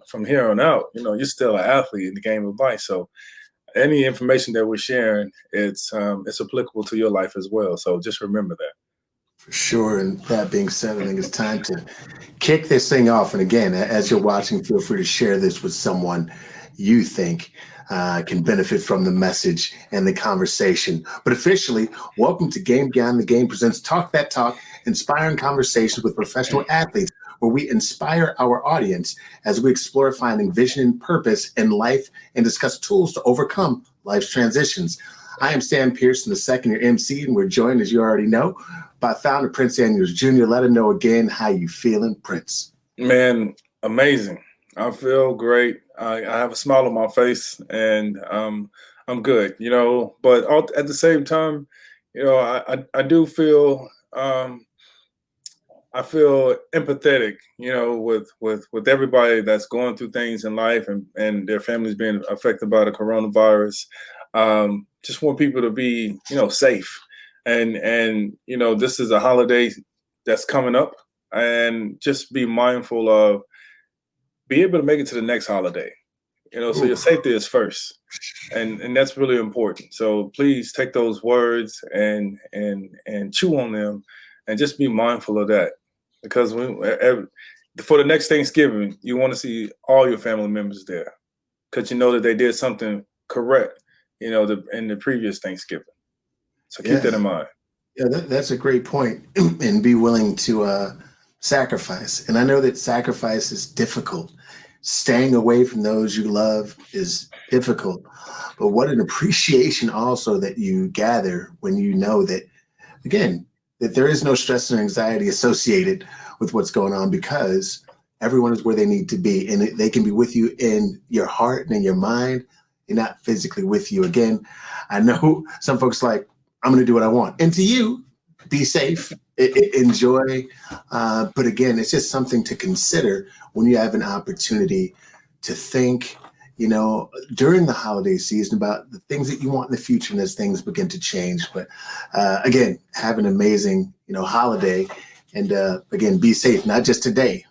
from here on out, you're still an athlete in the game of life. So any information that we're sharing, it's applicable to your life as well. So just remember that. For sure. And that being said, I think it's time to kick this thing off. And again, as you're watching, feel free to share this with someone you think can benefit from the message and the conversation. But officially, welcome to Game Beyond the Game presents Talk That Talk, inspiring conversations with professional athletes, where we inspire our audience as we explore finding vision and purpose in life and discuss tools to overcome life's transitions. I am Stan Pearson, the second year MC, and we're joined, as you already know, by founder Prince Andrews Jr. Let him know again how you feeling, Prince. Man, amazing. I feel great. I have a smile on my face, and I'm good. But at the same time, I do feel I feel empathetic, with everybody that's going through things in life and their families being affected by the coronavirus. Just want people to be, safe. And this is a holiday that's coming up, and just be mindful of be able to make it to the next holiday. So your safety is first, and that's really important. So please take those words and chew on them, and just be mindful of that, because for the next Thanksgiving, you want to see all your family members there, because you know that they did something correct, in the previous Thanksgiving. So keep that in mind. Yeah, that's a great point. And be willing to sacrifice. And I know that sacrifice is difficult. Staying away from those you love is difficult. But what an appreciation also that you gather when you know that, again, that there is no stress and anxiety associated with what's going on, because everyone is where they need to be. And they can be with you in your heart and in your mind, and not physically with you. Again, I know some folks like, I'm going to do what I want. And to you, be safe, enjoy. But again, it's just something to consider when you have an opportunity to think, during the holiday season about the things that you want in the future, and as things begin to change. But again, have an amazing, holiday. And again, be safe, not just today,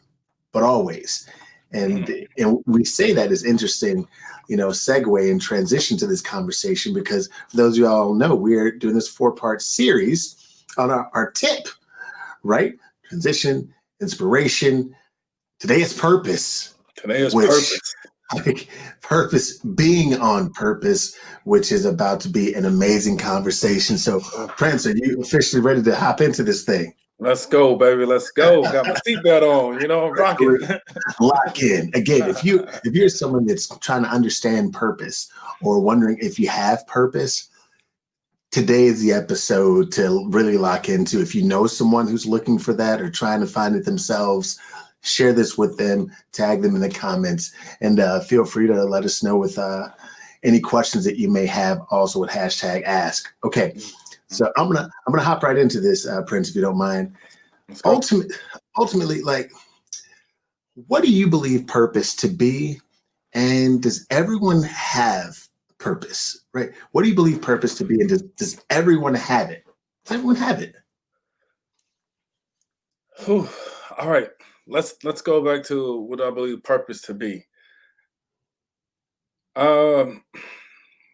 but always. And we say that is interesting, segue and transition to this conversation, because for those of you all know, we're doing this 4-part series on our tip, right? Transition, inspiration. Today is purpose. Today is purpose. Like purpose, being on purpose, which is about to be an amazing conversation. So, Prince, are you officially ready to hop into this thing? Let's go, baby. Let's go. Got my seatbelt on. I'm rocking. Lock in. Again, if you're someone that's trying to understand purpose, or wondering if you have purpose, today is the episode to really lock into. If you know someone who's looking for that or trying to find it themselves, share this with them, tag them in the comments, and feel free to let us know with any questions that you may have, also with #ask. Okay. So I'm gonna hop right into this, Prince, if you don't mind. Ultimately, like, what do you believe purpose to be, and does everyone have purpose? Right? What do you believe purpose to be, and does everyone have it? Does everyone have it? Whew. All right, let's go back to what I believe purpose to be.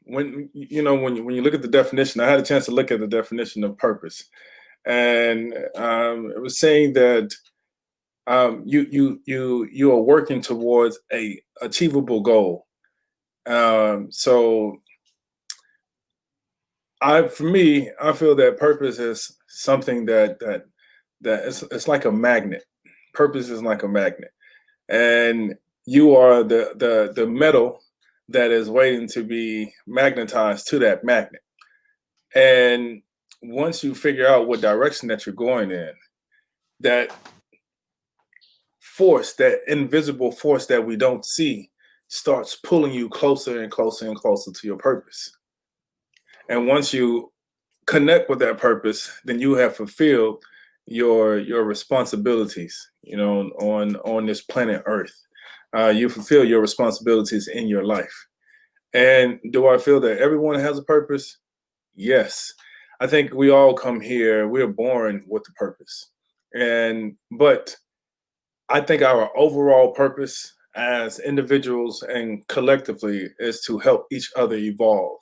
When you look at the definition, I had a chance to look at the definition of purpose, and it was saying that you are working towards a achievable goal. So I feel that purpose is something that it's like a magnet. Purpose is like a magnet, and you are the metal that is waiting to be magnetized to that magnet. And once you figure out what direction that you're going in, that force, that invisible force that we don't see, starts pulling you closer and closer and closer to your purpose. And once you connect with that purpose, then you have fulfilled your responsibilities, on this planet Earth. You fulfill your responsibilities in your life. And do I feel that everyone has a purpose? Yes. I think we all come here, we're born with a purpose. But I think our overall purpose as individuals and collectively is to help each other evolve.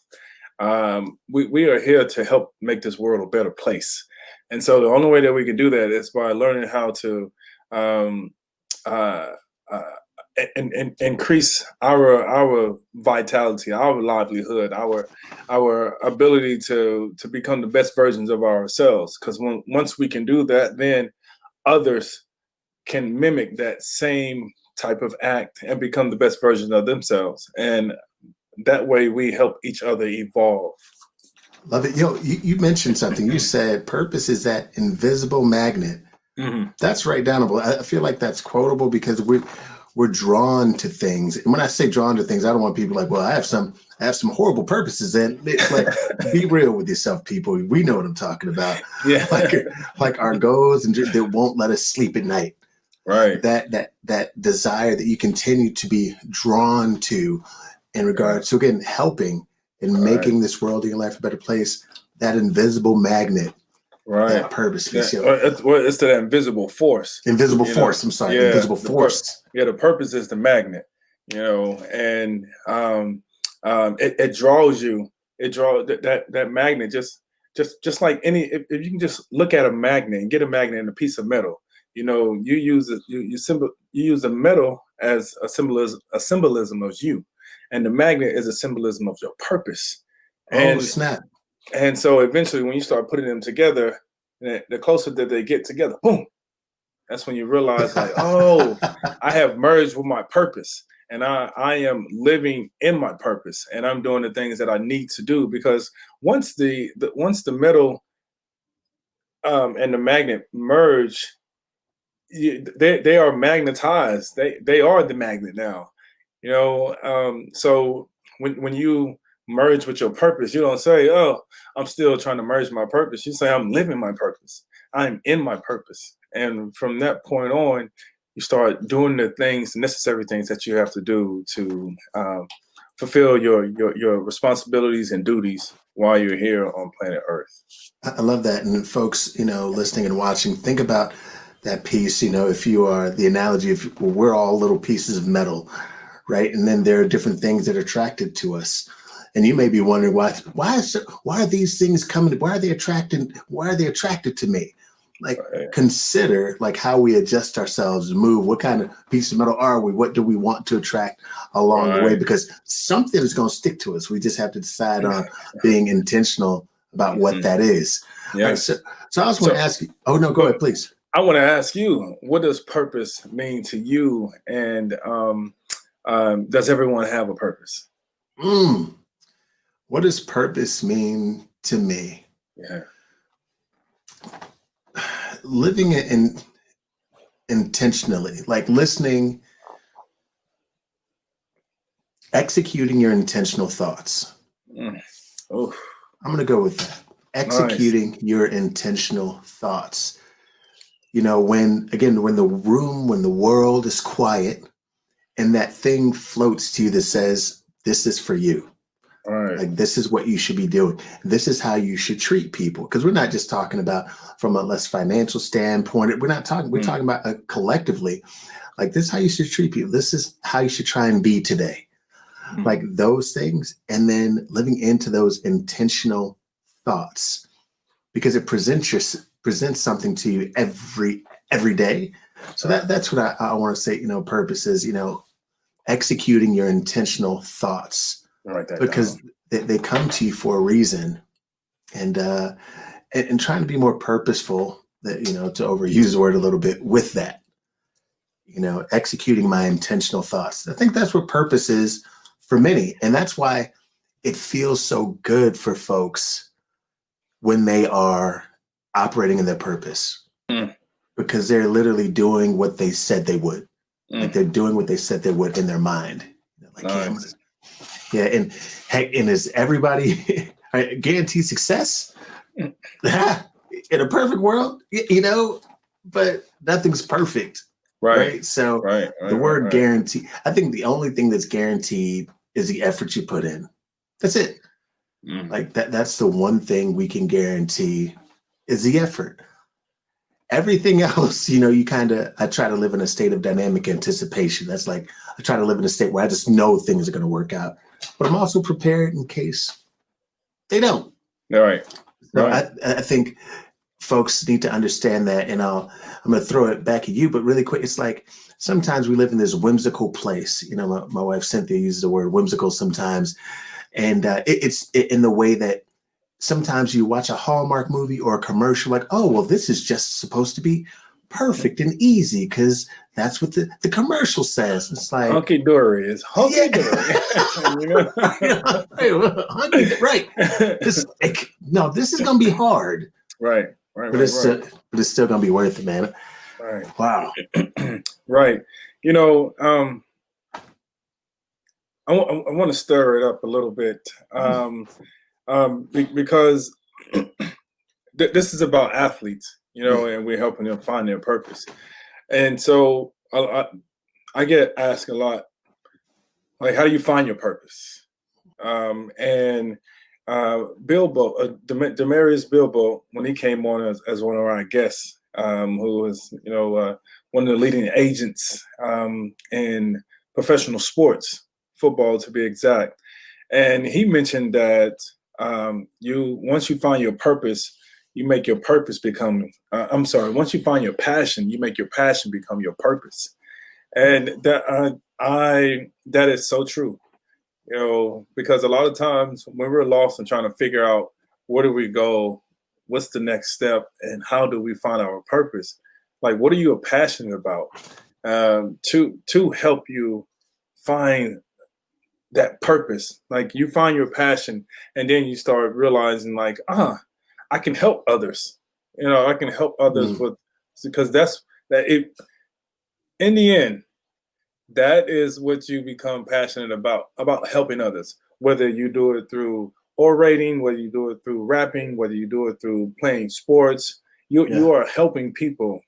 We are here to help make this world a better place. And so the only way that we can do that is by learning how to um, uh, uh, and increase our vitality, our livelihood, our ability to become the best versions of ourselves. Because once we can do that, then others can mimic that same type of act and become the best version of themselves. And that way we help each other evolve. Love it. You mentioned something. You said purpose is that invisible magnet. Hmm. That's right downable. I feel like that's quotable because we're drawn to things. And when I say drawn to things, I don't want people like, well, I have some horrible purposes. And it's like, be real with yourself, people. We know what I'm talking about. Yeah. like our goals and that won't let us sleep at night. Right. That desire that you continue to be drawn to in regards to, again, helping and making this world in your life a better place. That invisible magnet. Right. That purpose piece. It's that invisible force. Invisible force. I'm sorry. Invisible force. The purpose is the magnet, and it draws you. It draws that magnet just like any. If you can just look at a magnet and get a magnet and a piece of metal, you use it. You use the metal as a symbolism of you, and the magnet is a symbolism of your purpose. And snap. And so eventually, when you start putting them together, the closer that they get together, boom, that's when you realize, like, oh, I have merged with my purpose, and I am living in my purpose, and I'm doing the things that I need to do. Because once the metal and the magnet merge, they are magnetized. They are the magnet now. So when you merge with your purpose, you don't say, oh, I'm still trying to merge my purpose. You say, I'm living my purpose. I'm in my purpose. And from that point on, you start doing the necessary things that you have to do to fulfill your responsibilities and duties while you're here on planet Earth. I love that. And folks, listening and watching, think about that piece. If you are the analogy of, well, we're all little pieces of metal, right? And then there are different things that are attracted to us. And you may be wondering why are these things coming? Why are they attracted to me? Like, consider like how we adjust ourselves, move. What kind of piece of metal are we? What do we want to attract along the way? Because something is going to stick to us. We just have to decide on being intentional about what that is. Yeah. Right, so I was going to ask you. Oh no, go ahead, please. I want to ask you, what does purpose mean to you? And does everyone have a purpose? What does purpose mean to me? Yeah. Living it intentionally, like listening, executing your intentional thoughts. Oh, I'm going to go with that. Executing your intentional thoughts. When the world is quiet and that thing floats to you that says, this is for you. Like, this is what you should be doing. This is how you should treat people. Because we're not just talking about from a less financial standpoint. We're talking about collectively. Like, this is how you should treat people. This is how you should try and be today. Like those things. And then living into those intentional thoughts, because it presents something to you every day. So that's what I want to say, purpose is, executing your intentional thoughts. Because they come to you for a reason, and trying to be more purposeful, that to overuse the word a little bit with that, executing my intentional thoughts. I think that's what purpose is for many, and that's why it feels so good for folks when they are operating in their purpose, because they're literally doing what they said they would. Like, they're doing what they said they would in their mind. Like, yeah, and is everybody guaranteed success? In a perfect world, but nothing's perfect, right? So the word guarantee, I think the only thing that's guaranteed is the effort you put in. That's it. Like that's the one thing we can guarantee is the effort. Everything else, I try to live in a state of dynamic anticipation. That's like, I try to live in a state where I just know things are going to work out, but I'm also prepared in case they don't. All right. So Right. I think folks need to understand that. And I'm going to throw it back at you, but really quick, it's like sometimes we live in this whimsical place. My wife Cynthia uses the word whimsical sometimes, and it's in the way that sometimes you watch a Hallmark movie or a commercial, like, oh, well, this is just supposed to be perfect and easy because that's what the commercial says. It's like hunky dory is hunky dory. Right. No, this is gonna be hard. Right. But it's still gonna be worth it, man. Right. Wow. Right. I want to stir it up a little bit, because this is about athletes, and we're helping them find their purpose. And so I get asked a lot, like, how do you find your purpose? And Demarius Bilbo, when he came on as one of our guests, who was, one of the leading agents in professional sports, football to be exact. And he mentioned that once you find your purpose, you make your purpose become, once you find your passion, you make your passion become your purpose. And that is so true, because a lot of times when we're lost and trying to figure out where do we go, what's the next step, and how do we find our purpose, like, what are you passionate about, to help you find that purpose. Like, you find your passion, and then you start realizing, like, I can help others. I can help others because that it, in the end, that is what you become passionate about helping others, whether you do it through orating, whether you do it through rapping, whether you do it through playing sports. You are helping people,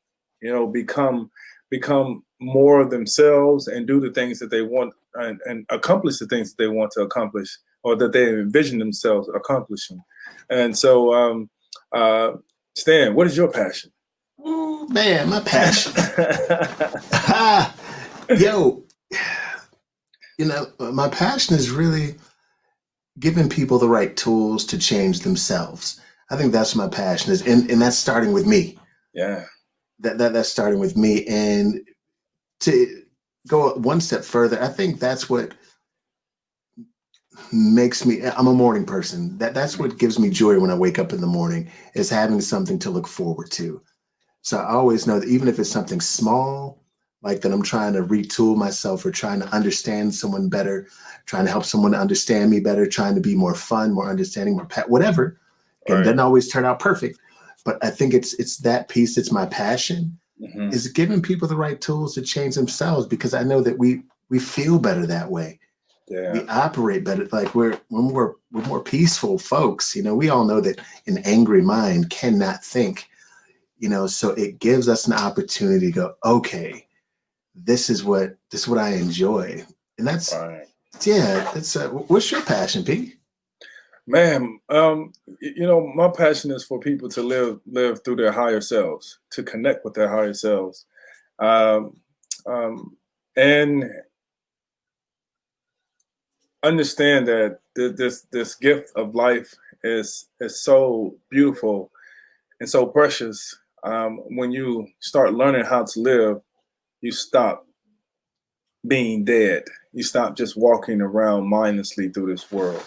become more of themselves and do the things that they want, and accomplish the things that they want to accomplish, or that they envision themselves accomplishing. And so, Stan, what is your passion? Ooh, man, my passion. Yo, my passion is really giving people the right tools to change themselves. I think that's my passion is, and that's starting with me. Yeah. That's starting with me. And to go one step further, I think that's what makes me, I'm a morning person. That's what gives me joy when I wake up in the morning, is having something to look forward to. So I always know that even if it's something small, like that I'm trying to retool myself or trying to understand someone better, trying to help someone understand me better, trying to be more fun, more understanding, more whatever. And it doesn't always turn out perfect. But I think it's that piece that's my passion, is giving people the right tools to change themselves, because I know that we feel better that way. Yeah. We operate better. Like we're more peaceful folks. We all know that an angry mind cannot think. So it gives us an opportunity to go, okay, this is what I enjoy. And that's that's what's your passion, Pete? Man, my passion is for people to live through their higher selves, to connect with their higher selves, and understand that this gift of life is so beautiful and so precious. When you start learning how to live, you stop being dead. You stop just walking around mindlessly through this world.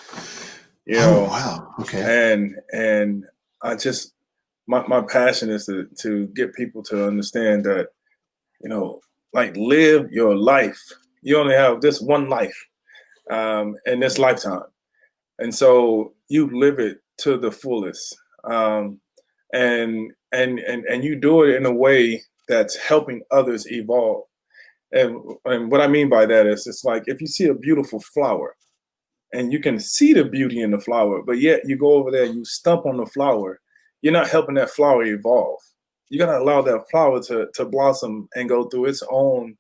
Oh, wow. Okay. And I just, my passion is to get people to understand that, like, live your life. You only have this one life, in this lifetime. And so you live it to the fullest. And you do it in a way that's helping others evolve. And what I mean by that is, it's like, if you see a beautiful flower and you can see the beauty in the flower, but yet you go over there and you stump on the flower, you're not helping that flower evolve. You got to allow that flower to blossom and go through its own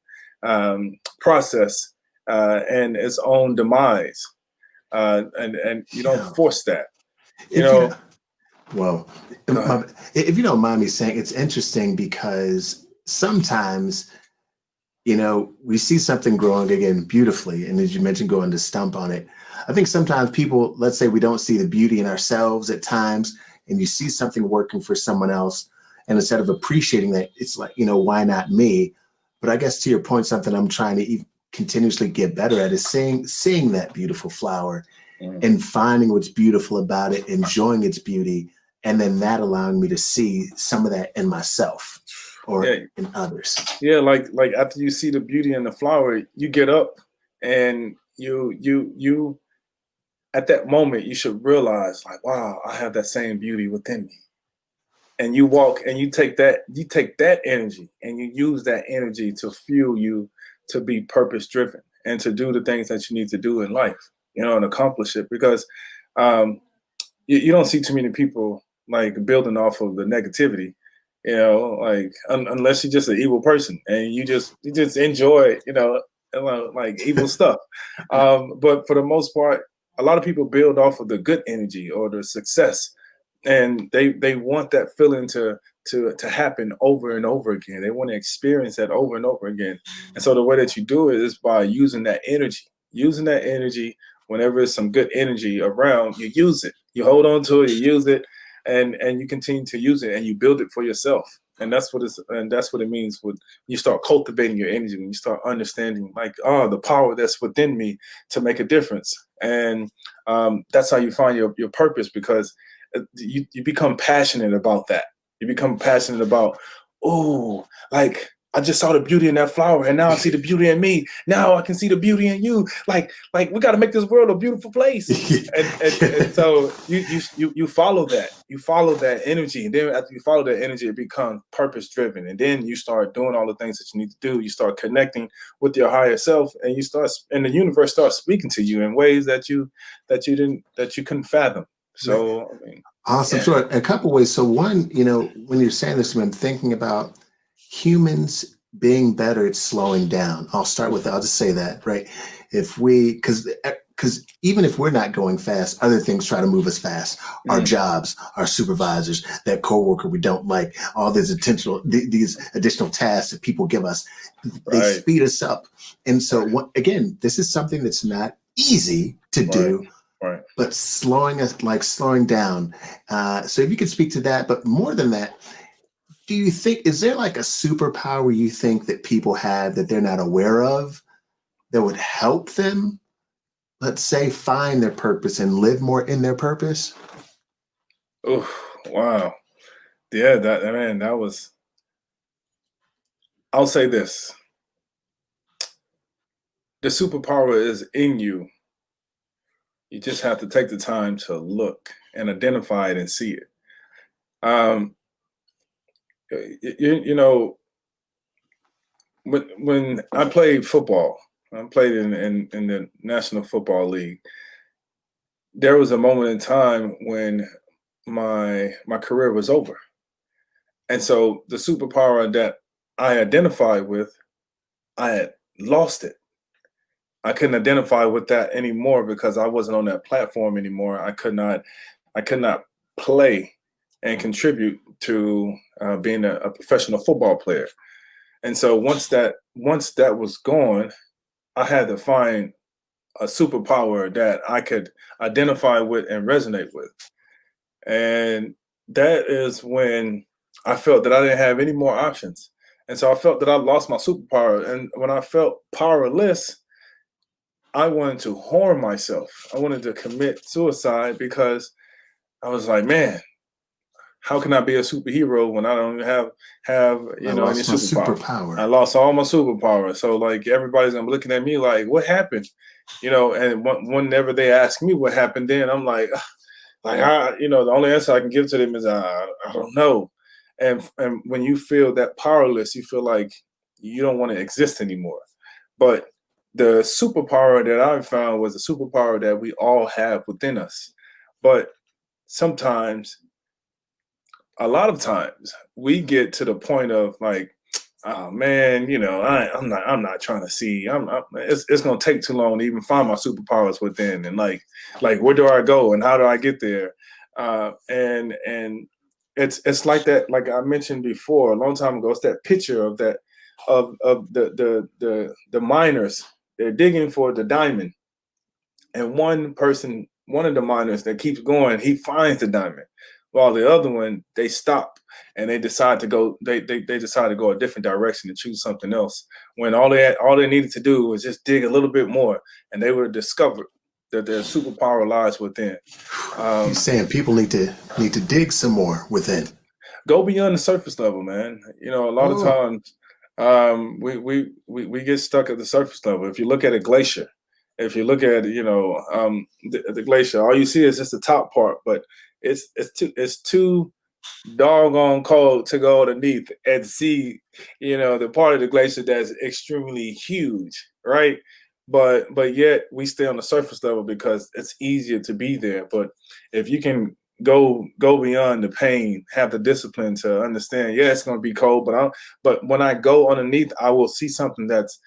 process, and its own demise. And you don't force that, Well, Go ahead. if you don't mind me saying, it's interesting because sometimes, we see something growing again beautifully. And as you mentioned, going to stump on it. I think sometimes people, let's say we don't see the beauty in ourselves at times, and you see something working for someone else. And instead of appreciating that, it's like, why not me? But I guess to your point, something I'm trying to continuously get better at is seeing that beautiful flower Mm. and finding what's beautiful about it, enjoying its beauty, and then that allowing me to see some of that in myself or Yeah, in others. yeah. Like after you see the beauty in the flower, you get up and you at that moment you should realize like, wow, I have that same beauty within me. And you walk and you take that energy and you use that energy to fuel you to be purpose driven and to do the things that you need to do in life, and accomplish it because um, you don't see too many people like building off of the negativity, like unless you're just an evil person and you just enjoy, like evil stuff. But for the most part, a lot of people build off of the good energy or the success, and they want that feeling to happen over and over again. They want to experience that over and over again. And so the way that you do it is by using that energy. Whenever there's some good energy around, you use it, you hold on to it, you use it, and you continue to use it, and you build it for yourself. And that's what it means when you start cultivating your energy, when you start understanding like, oh, the power that's within me to make a difference. And that's how you find your purpose, because you become passionate about that. You become passionate about, oh, like I just saw the beauty in that flower, and now I see the beauty in me. Now I can see the beauty in you. Like we got to make this world a beautiful place. And so you follow that. You follow that energy, and then after you follow that energy, it becomes purpose driven. And then you start doing all the things that you need to do. You start connecting with your higher self, and the universe starts speaking to you in ways that you couldn't fathom. Right. So I mean, Awesome. yeah. So a couple ways. So one, when you're saying this, I'm thinking about humans being better at slowing down. I'll just say that, right? If we, because even if we're not going fast, other things try to move us fast. Our Mm, jobs, our supervisors, that coworker we don't like, all these additional tasks that people give us, they right, speed us up. And so, right, again, this is something that's not easy to right, do, right. but slowing down. So if you could speak to that, but more than that, do you think, is there like a superpower you think that people have that they're not aware of that would help them, let's say, find their purpose and live more in their purpose? Oh, wow. Yeah, man, that was. I'll say this: the superpower is in you. You just have to take the time to look and identify it and see it. Um, you know, when I played football, I played in the National Football League. There was a moment in time when my career was over, and so the superpower that I identified with, I had lost it. I couldn't identify with that anymore because I wasn't on that platform anymore. I could not play and contribute to being a professional football player. And so once that was gone, I had to find a superpower that I could identify with and resonate with. And that is when I felt that I didn't have any more options. And so I felt that I lost my superpower. And when I felt powerless, I wanted to harm myself. I wanted to commit suicide because I was like, man, how can I be a superhero when I don't have I any lost my superpower? I superpower. lost all my superpower. So like everybody's gonna be looking at me like, what happened? And whenever they ask me what happened, then I'm like, the only answer I can give to them is I don't know. And when you feel that powerless, you feel like you don't want to exist anymore. But the superpower that I found was a superpower that we all have within us. But sometimes, a lot of times, we get to the point of like, oh man, I'm not trying to see. It's gonna take too long to even find my superpowers within, and like where do I go and how do I get there? And it's like that, like I mentioned before a long time ago. It's that picture of that of the miners. They're digging for the diamond, and one person, one of the miners that keeps going, he finds the diamond, while the other one, they stop and they decide to go. They decide to go a different direction and choose something else. When all they needed to do was just dig a little bit more, and they would discover that their superpower lies within. He's Um, saying people need to dig some more within. go beyond the surface level, man. You know, a lot of Oh, times we get stuck at the surface level. If you look at a glacier, if you look at the glacier, all you see is just the top part, but it's too doggone cold to go underneath and see, the part of the glacier that's extremely huge, right? But yet we stay on the surface level because it's easier to be there. But if you can go beyond the pain, have the discipline to understand, yeah, it's gonna be cold, but when I go underneath, I will see something that's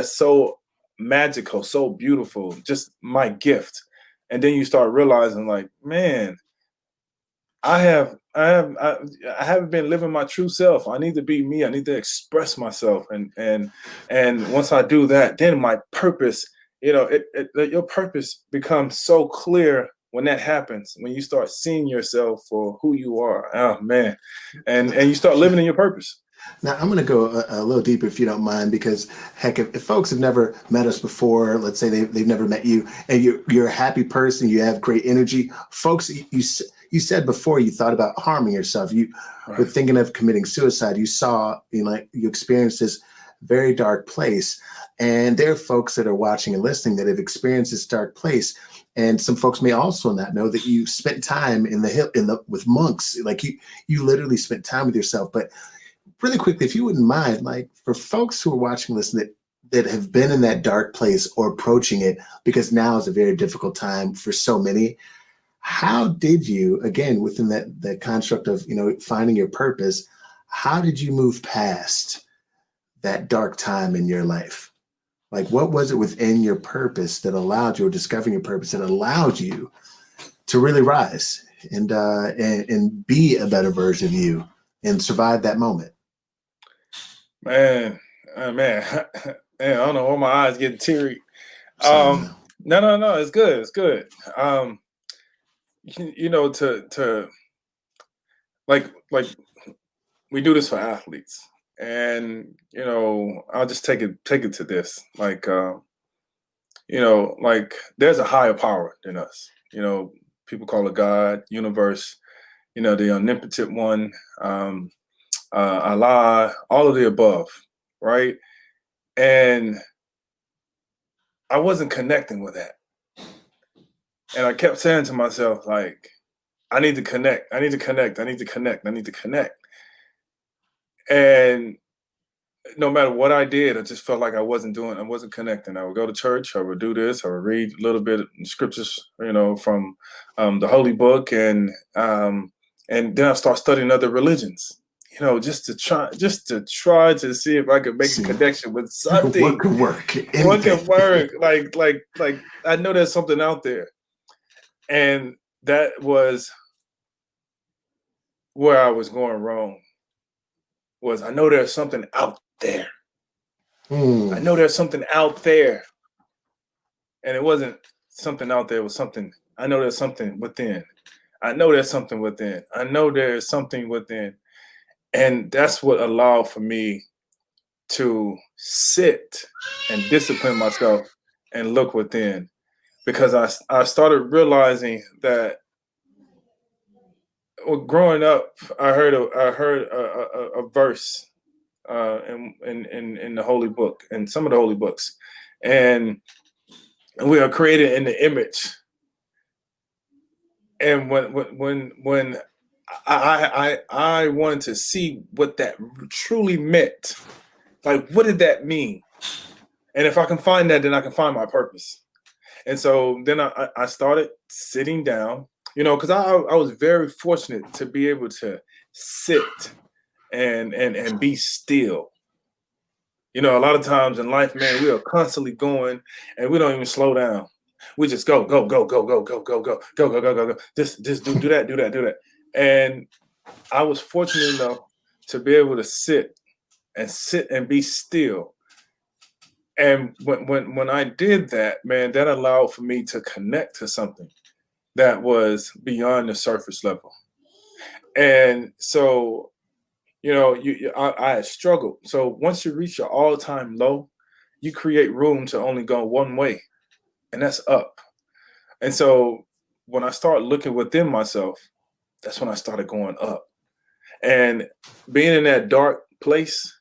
so magical, so beautiful, just my gift. And then you start realizing, like, man, I haven't been living my true self. I need to be me. I need to express myself, and once I do that, then my purpose, your purpose becomes so clear when that happens. When you start seeing yourself for who you are, oh man, and you start living in your purpose. now I'm going to go a little deeper if you don't mind, because heck, if folks have never met us before, let's say they've never met you, and you're a happy person, you have great energy, folks. You said before you thought about harming yourself. You were Right. thinking of committing suicide. You saw, like, you experienced this very dark place, and there are folks that are watching and listening that have experienced this dark place. And some folks may also not know that you spent time in the hill with monks. Like, you literally spent time with yourself. But really quickly, if you wouldn't mind, like, for folks who are watching this that have been in that dark place or approaching it, because now is a very difficult time for so many. How did you, again, within that construct of, finding your purpose, how did you move past that dark time in your life? Like, what was it within your purpose that allowed you, or discovering your purpose that allowed you to really rise and be a better version of you and survive that moment? Man, man, man, I don't know why my eyes getting teary. Sorry, Um, man. no, no, no, it's good, it's good. To like we do this for athletes, and I'll just take it to this, like, like there's a higher power than us. People call it God, universe, the omnipotent one, um, Allah, all of the above, right? And I wasn't connecting with that, and I kept saying to myself, like, I need to connect, I need to connect, I need to connect, I need to connect. And no matter what I did, I just felt like I wasn't connecting. I would go to church, I would do this, I would read a little bit of scriptures, from the Holy Book, and then I start studying other religions, just to try to see if I could make a See, connection with what something. could work? What can Anything. work? Like I know there's something out there, and that was where I was going wrong. Was I know there's something out there. I Hmm. know there's something out there. And it wasn't something out there, it was something. I know there's something within. I know there's something within. I know there's something within. And that's what allowed for me to sit and discipline myself and look within. Because I started realizing that, well, growing up, I heard a verse in the holy book, in some of the holy books, and we are created in the image. And when I wanted to see what that truly meant, like, what did that mean? And if I can find that, then I can find my purpose. And so then I started sitting down, because I was very fortunate to be able to sit and be still. A lot of times in life, man, we are constantly going, and we don't even slow down. We just go, go, go, go, go, go, go, go, go, go, go, go, go. Just do that, do that, do that. And I was fortunate enough to be able to sit and be still. And when I did that, man, that allowed for me to connect to something that was beyond the surface level. And so, I had struggled. So once you reach your all-time low, you create room to only go one way, and that's up. And so when I started looking within myself, that's when I started going up. And being in that dark place,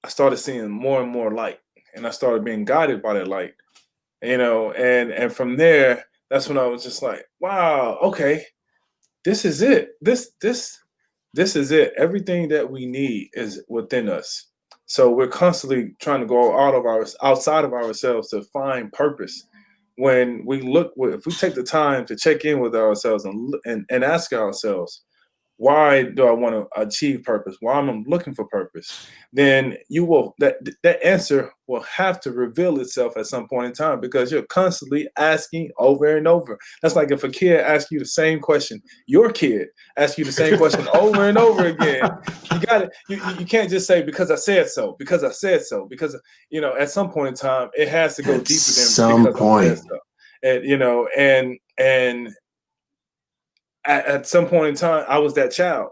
I started seeing more and more light, and I started being guided by that light. And from there, that's when I was just like, wow, okay, this is it. This is it. Everything that we need is within us. So we're constantly trying to go outside of ourselves to find purpose. When we look, if we take the time to check in with ourselves and ask ourselves, why do I want to achieve purpose? Why am I looking for purpose? Then that answer will have to reveal itself at some point in time, because you're constantly asking over and over. That's like if a kid asks you the same question, your kid asks you the same question over and over again. You got it. You can't just say because I said so, because I said so, because at some point in time it has to go At deeper than some because I said point. so. And at some point in time, I was that child.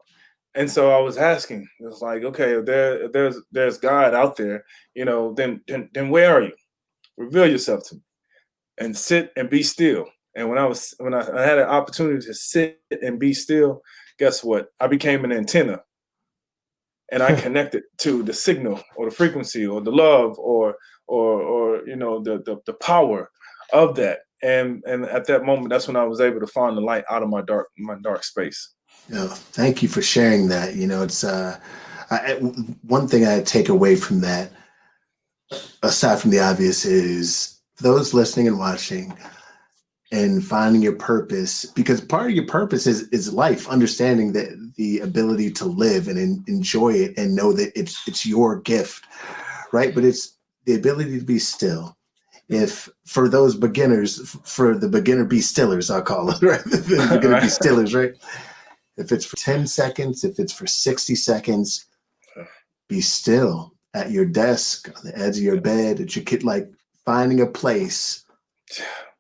And so I was asking, it was like, okay, if there's God out there, then where are you? Reveal yourself to me and sit and be still. And when I had an opportunity to sit and be still, guess what? I became an antenna, and I connected to the signal or the frequency or the love or the power of that. And at that moment, that's when I was able to find the light out of my dark space. Thank you for sharing that. It's one thing I take away from that, aside from the obvious, is those listening and watching and finding your purpose, because part of your purpose is life, understanding that the ability to live and enjoy it and know that it's your gift, right? But it's the ability to be still. If for those beginners, for the beginner be stillers, I'll call it, right? The beginner be stillers, right? If it's for 10 seconds, if it's for 60 seconds, be still at your desk, on the edge of your bed, at your kid, like finding a place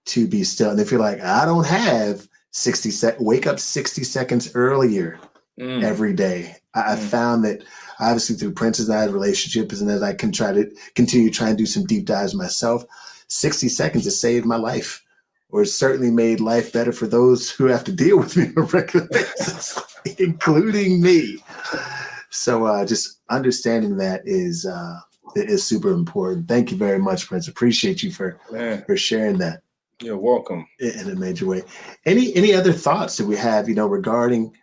to be still. And if you're like, I don't have 60 seconds, wake up 60 seconds earlier every day. I found that obviously through Prince's and I's relationships, and as I can try to continue trying to do some deep dives myself, 60 seconds has saved my life, or it's certainly made life better for those who have to deal with me on a regular basis, including me. So just understanding that is super important. Thank you very much, Prince. Appreciate you for sharing that. You're welcome. In a major way. Any other thoughts that we have, regarding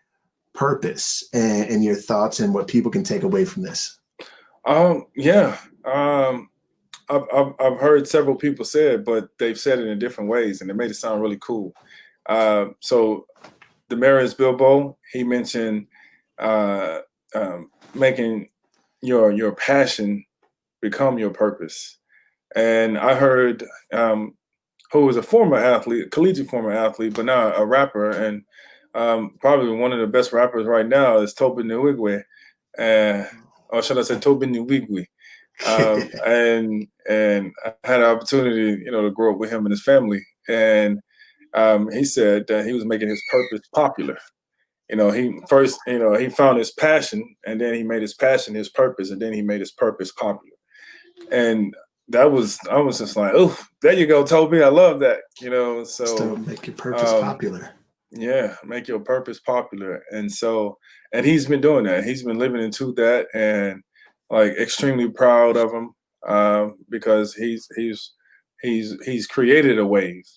purpose and your thoughts and what people can take away from this? Yeah. I've heard several people say it, but they've said it in different ways, and it made it sound really cool. So Damaris Bilbo, he mentioned making your passion become your purpose. And I heard who was a former athlete, collegiate former athlete, but now a rapper, and probably one of the best rappers right now is Tobin Nwigwe, or should I say Tobin Nwigwe. And I had an opportunity, to grow up with him and his family, and he said that he was making his purpose popular. He first, he found his passion, and then he made his passion his purpose, and then he made his purpose popular. And I was just like, oh, there you go, Toby. I love that. So make your purpose popular. Yeah, make your purpose popular. And he's been doing that. He's been living into that, and like extremely proud of him, because he's created a wave.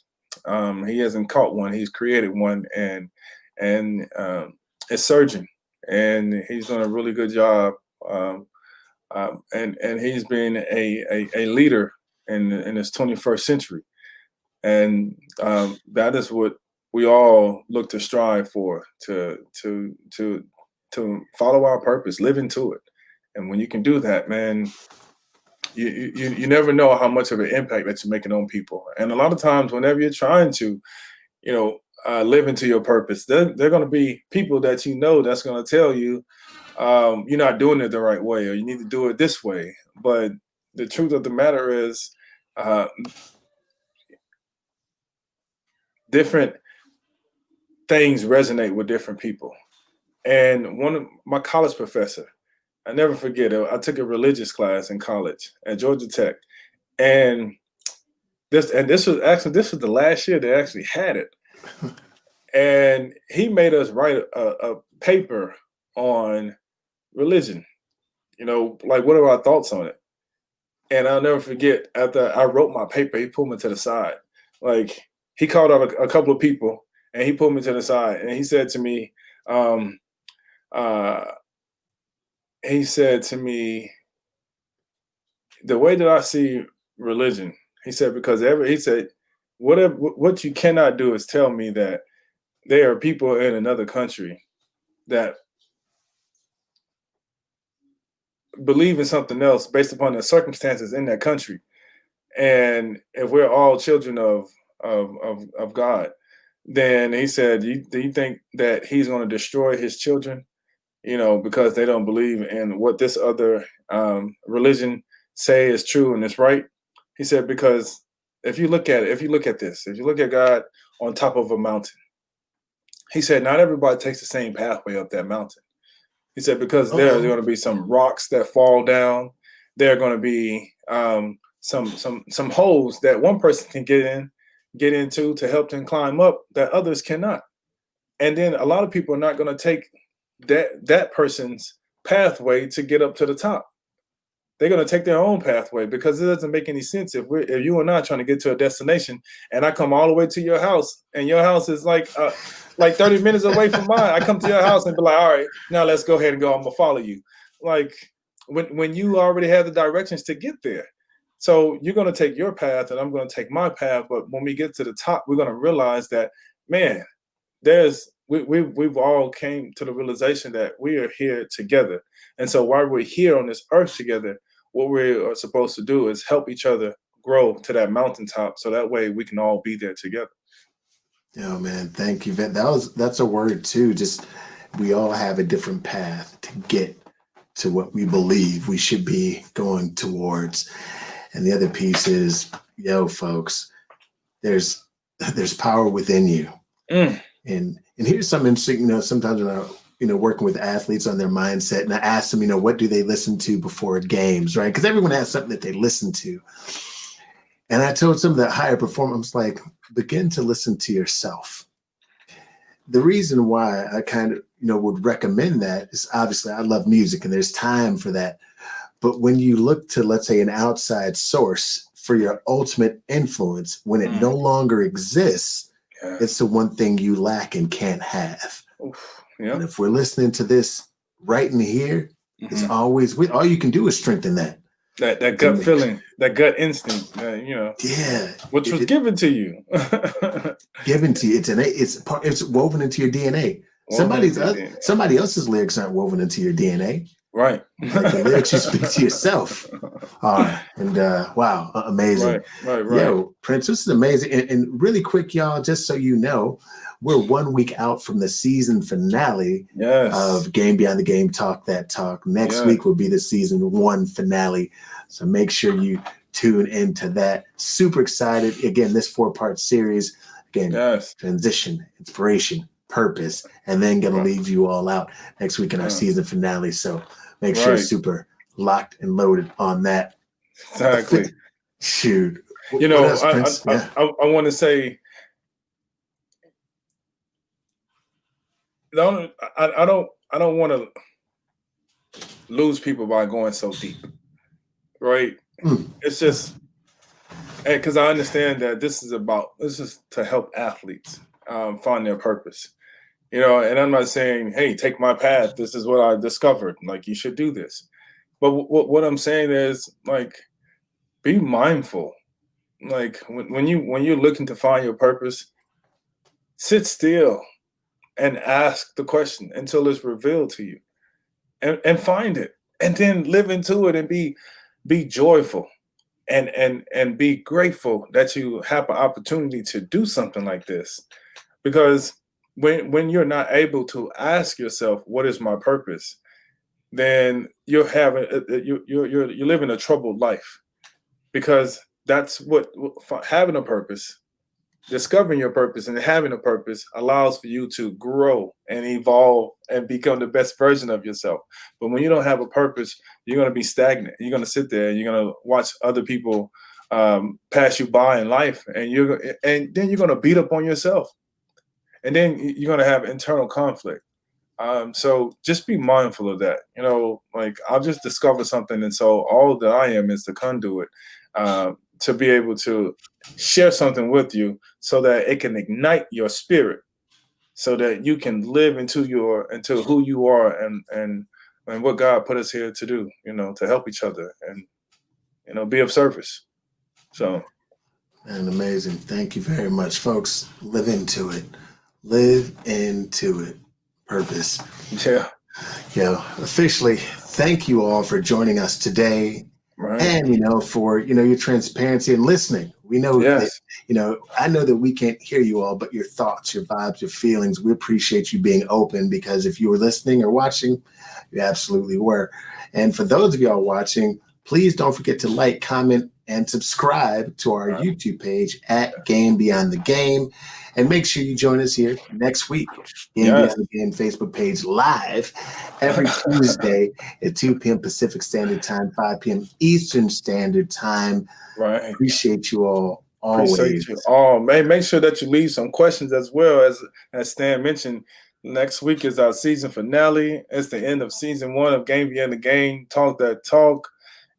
He hasn't caught one. He's created one, and it's surging, and he's done a really good job. And he's been a leader in this 21st century, and that is what we all look to strive for, to follow our purpose, live into it. And when you can do that, man, You never know how much of an impact that you're making on people. And a lot of times, whenever you're trying to, live into your purpose, they're going to be people that that's going to tell you you're not doing it the right way, or you need to do it this way. But the truth of the matter is, uh, different things resonate with different people. And one of my college professor, I never forget it. I took a religious class in college at Georgia Tech, and this was the last year they actually had it. And he made us write a paper on religion. Like what are our thoughts on it? And I'll never forget, after I wrote my paper, he pulled me to the side. Like, he called out a couple of people, and he pulled me to the side, and he said to me, um, uh, he said to me, the way that I see religion, he said, he said, what you cannot do is tell me that there are people in another country that believe in something else based upon the circumstances in that country. And if we're all children of God, then he said, do you think that he's going to destroy his children, because they don't believe in what this other religion say is true and is right? He said, because if you look at God on top of a mountain, he said, not everybody takes the same pathway up that mountain. He said, because there are going to be some rocks that fall down. There are going to be some holes that one person can get into to help them climb up that others cannot. And then a lot of people are not going to take that person's pathway to get up to the top. They're going to take their own pathway, because it doesn't make any sense if you and I trying to get to a destination, and I come all the way to your house, and your house is like 30 minutes away from mine. I come to your house and be like, all right, now let's go ahead and go. I'm gonna follow you. Like, when you already have the directions to get there. So you're going to take your path and I'm going to take my path. But when we get to the top, we're going to realize that, man, we've all came to the realization that we are here together. And so while we're here on this earth together, what we are supposed to do is help each other grow to that mountaintop, so that way we can all be there together. Oh man, thank you. That's a word too. Just, we all have a different path to get to what we believe we should be going towards. And the other piece is, folks, there's power within you. And here's something interesting. Sometimes when I, working with athletes on their mindset, and I ask them, what do they listen to before games, right? Because everyone has something that they listen to. And I told some of that higher performance, like, begin to listen to yourself. The reason why I kind of, would recommend that is, obviously I love music and there's time for that. But when you look to, let's say, an outside source for your ultimate influence, when it no longer exists, it's the one thing you lack and can't have. And if we're listening to this right in here, it's always, all you can do is strengthen that. That gut feeling, that gut instinct, which was given to you. Given to you. It's woven into your DNA. Somebody else's lyrics aren't woven into your DNA. Right. Like, the lyrics you speak to yourself are. And wow, amazing. Right. Yo, Prince, this is amazing. And really quick, y'all, just so you know, we're 1 week out from the season finale of Game Beyond the Game Talk That Talk. Next week will be the season 1 finale. So make sure you tune into that. Super excited. Again, this 4-part series. Again, transition, inspiration, purpose, and then going to leave you all out next week in our season finale. So make sure you're super locked and loaded on that. Exactly. Shoot. I want to say, I don't want to lose people by going so deep, right? It's just, because I understand that this is to help athletes find their purpose, and I'm not saying, hey, take my path, this is what I discovered, like, you should do this. But what I'm saying is, like, be mindful. Like, when you're looking to find your purpose, sit still and ask the question until it's revealed to you, and find it, and then live into it, and be be joyful and be grateful that you have an opportunity to do something like this. Because when you're not able to ask yourself, what is my purpose, then you're having you're living a troubled life. Because that's what having a purpose, discovering your purpose and having a purpose allows for you to grow and evolve and become the best version of yourself. But when you don't have a purpose, you're going to be stagnant. You're going to sit there and you're going to watch other people pass you by in life, and then you're going to beat up on yourself, and then you're going to have internal conflict. So just be mindful of that. Like, I've just discovered something, and so all that I am is the conduit to be able to share something with you, so that it can ignite your spirit, so that you can live into who you are and what God put us here to do. To help each other and be of service. So, and amazing. Thank you very much, folks. Live into it. Live into it. Purpose. Yeah. Officially, thank you all for joining us today. Right. And, for, your transparency and listening. We know that, I know that we can't hear you all, but your thoughts, your vibes, your feelings, we appreciate you being open, because if you were listening or watching, you absolutely were. And for those of y'all watching, please don't forget to like, comment, and subscribe to our YouTube page at Game Beyond the Game. And make sure you join us here next week. Game Beyond the Game Facebook page live every Tuesday at 2 p.m. Pacific Standard Time, 5 p.m. Eastern Standard Time. Right. Appreciate you all. Always. Appreciate you all. Make sure that you leave some questions as well. As Stan mentioned, next week is our season finale. It's the end of season 1 of Game Beyond the Game. Talk that talk.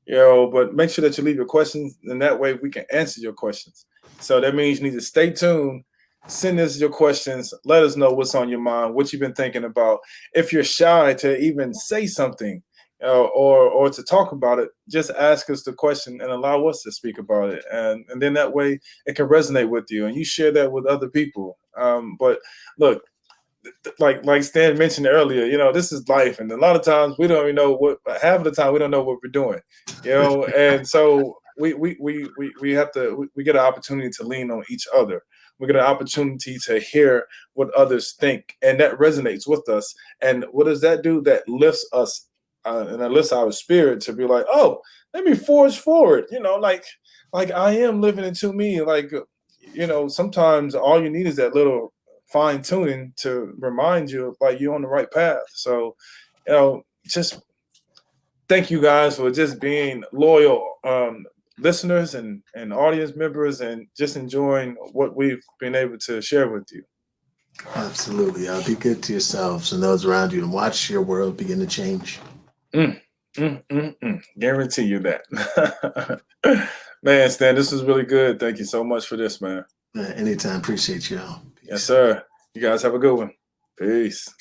But make sure that you leave your questions, and that way we can answer your questions. So that means you need to stay tuned. Send us your questions. Let us know what's on your mind, what you've been thinking about. If you're shy to even say something or to talk about it, just ask us the question and allow us to speak about it. And then that way it can resonate with you, and you share that with other people. But look, like Stan mentioned earlier, this is life, and a lot of times we don't even know half of the time we don't know what we're doing, and so we get an opportunity to lean on each other. We get an opportunity to hear what others think, and that resonates with us. And what does that do? That lifts us and that lifts our spirit to be like, oh, let me forge forward, like I am living into me. Like, sometimes all you need is that little fine tuning to remind you like you're on the right path. So, just thank you guys for just being loyal listeners and audience members, and just enjoying what we've been able to share with you. Absolutely. Be good to yourselves and those around you, and watch your world begin to change. Guarantee you that. Man, Stan, this was really good. Thank you so much for this, man. Anytime. Appreciate y'all. Yes, sir. You guys have a good one. Peace.